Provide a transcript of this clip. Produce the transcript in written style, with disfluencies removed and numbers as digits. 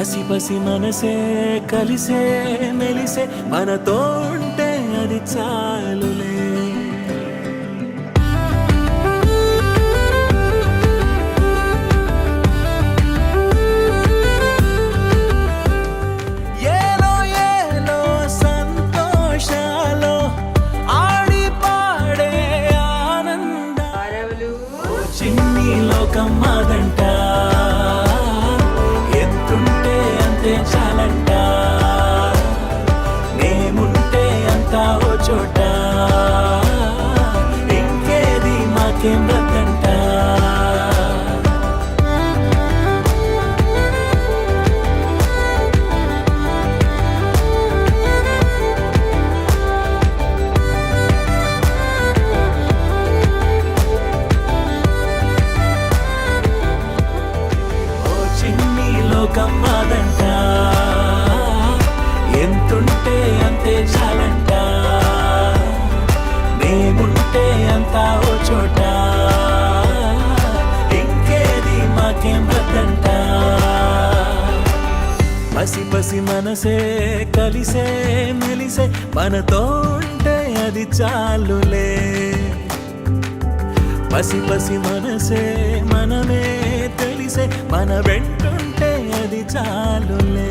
పసి పసి మనసే కలిసే మెలిసే మనతో ఉంటే అది చాలులే. ఏలో ఏలో సంతోషాలో ఆడి పాడే ఆనంద చిన్ని లోకం మాదంట, ఎంతుంటే అంతే చాలంట, మేముంటే అంతా ఓ చోట, ఇంకేది మాకేం వద్దంట. లోకం మాదంట, ఎంతుంటే అంతే చాలంట, మేముంటే అంతా ఓ చోట, ఇంకేది మాకేం వద్దంట. పసి పసి మనసే కలిసే మెలిసే మనతో ఉంటే అది చాలులే. పసి పసి మనసే మనమే తెలిసే మన వెంటుంటే అది చాలులే.